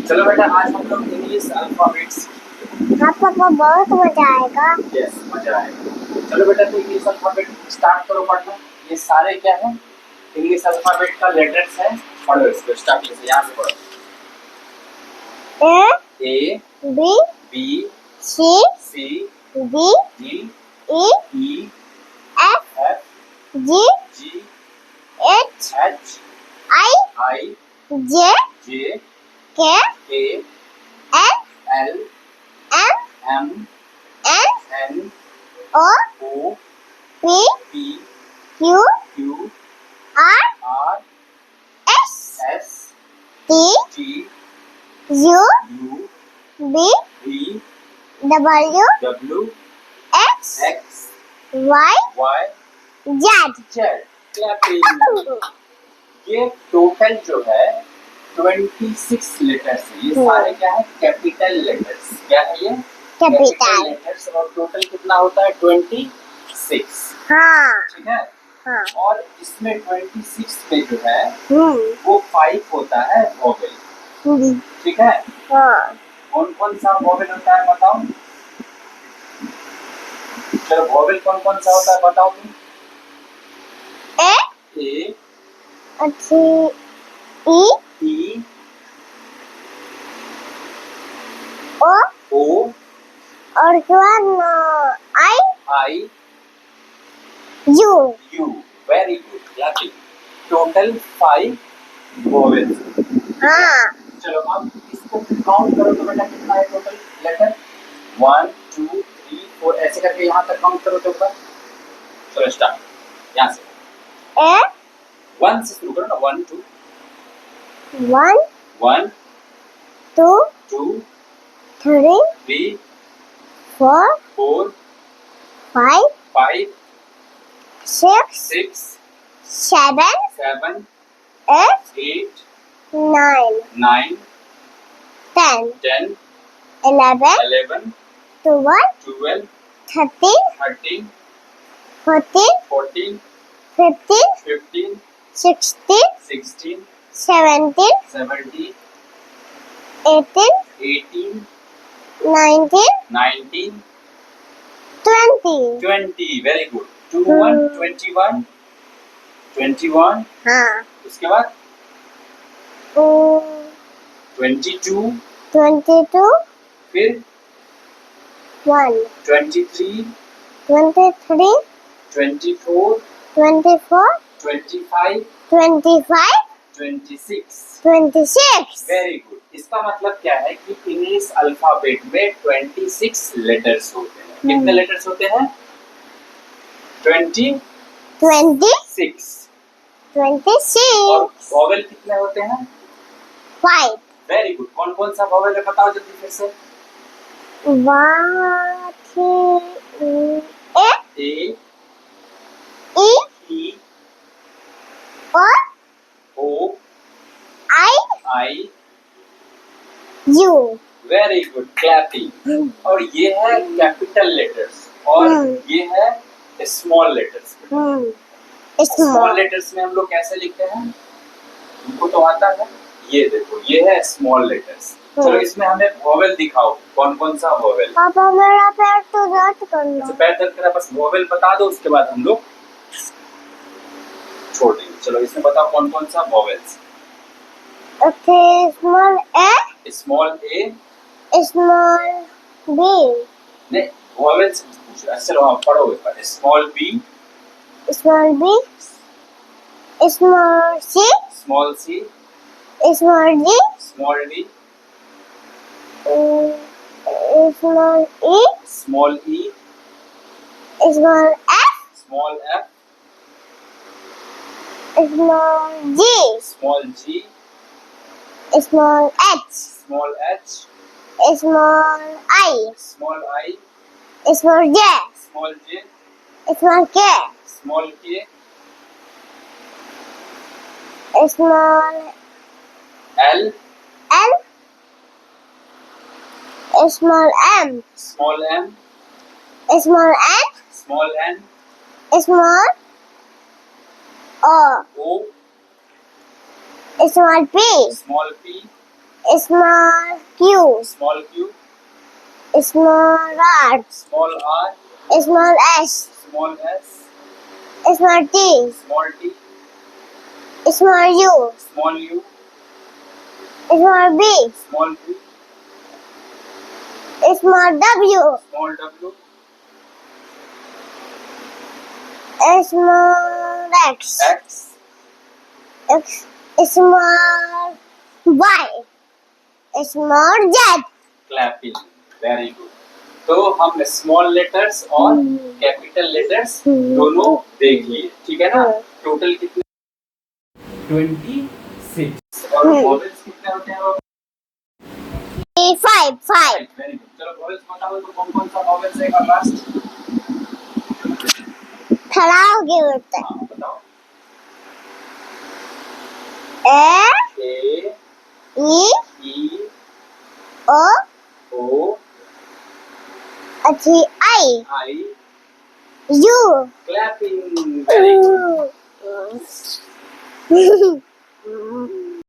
चलो बेटा आज हम लोग इंग्लिश अल्फाबेट्स। हाँ पापा बहुत मजा आएगा। यस मजा आएगा। चलो बेटा तो इंग्लिश अल्फाबेट स्टार्ट करो पढ़ना। ये सारे क्या है इंग्लिश अल्फाबेट का लेटर्स है। पढ़ो इसको स्टार्टिंग से यहाँ से पढ़ो। A B B C C D D E E F F G G H H I I J J K K L L M M N N O O P P Q Q R R S S T T U U B V W W X X Y Y Z. Z. Clapping. ये total जो है 26 letters है। ये सारे क्या है capital letters. क्या है ये कैपिटल लेटर्स। और टोटल कितना होता है 26। हाँ ठीक है। हाँ और इसमें 26 में जो है वो 5 होता है वोवेल। ठीक है। हाँ कौन कौन सा वोवेल होता है बताओ। चलो वोवेल कौन कौन सा होता है बताओ तुम। ए अच्छी ई ई ओ ओ और उसके बाद I I U. U. Very good clapping. Total 5 vowels. हाँ चलो अब इसको काउंट करो तो बेटा कितना है टोटल लेटर। 1 2 3 4 ऐसे करके यहाँ तक काउंट करो तो ऊपर। चलो स्टार्ट यहाँ से ए 1 से शुरू करो ना। 1 2 1 1 2 2 3 3 4 4 5 5 6 6 7 7 8 8 9 9 10 10 11 11 12 12 13 13 14 14 15 15 16 16 17 17 18 18 19 19 20। 20। Very good. 21 21 21 हाँ उसके बाद 22 22 फिर 1 23 23 24 24 25 25 26। 26। Very good. इसका मतलब क्या है कि इंग्लिश अल्फाबेट में 26 लेटर्स होते हैं। कितने लेटर्स होते हैं 26। 26 और वोवेल कितने होते हैं 5 वेरी गुड। कौन कौन सा वोवेल है बताओ जल्दी फिर से। 1 2 ए ई ई ओ ओ आई I you. Very good clapping. और ये है कैपिटल लेटर्स और ये है स्मॉल लेटर्स। स्मॉल लेटर्स में हम लोग कैसे लिखते हैं उनको तो आता है। ये देखो ये है स्मॉल लेटर्स। चलो इसमें हमें वोवेल दिखाओ। कौन कौन सा वोवेल। पापा मेरा पैर तो दर्द करना। अच्छा पैर दर्द करा बस वोवेल बता दो उसके बाद हम लोग छोड़ देंगे। चलो इसमें बताओ कौन कौन सा vowels. Okay small a small b नहीं वोवेल्स। चलो आप पढ़ो एक बार। Small b small c small c small d small d small e small e small f small f small g small h small h small i small j small k small k small l small m small m small n small n small o o small p Small Q. Small Q. Small R. Small R. Small S. Small S. Small T. Small T. Small U. Small U. Small B. Small B. Small W. Small W. Small X. X. Small Y. Small Z. Clapping. Very good. तो हम small letters और capital letters दोनों देख लिए, ठीक है ना? Total कितने? 26. और वॉवेल्स कितने होते हैं? 5. Very good. चलो वॉवेल्स बताओ तो कौन कौन सा वॉवेल्स है लास्ट? खड़ा हो के बोलते हैं. बताओ. A. E. O. O. I. I. U. Clapping. Very good.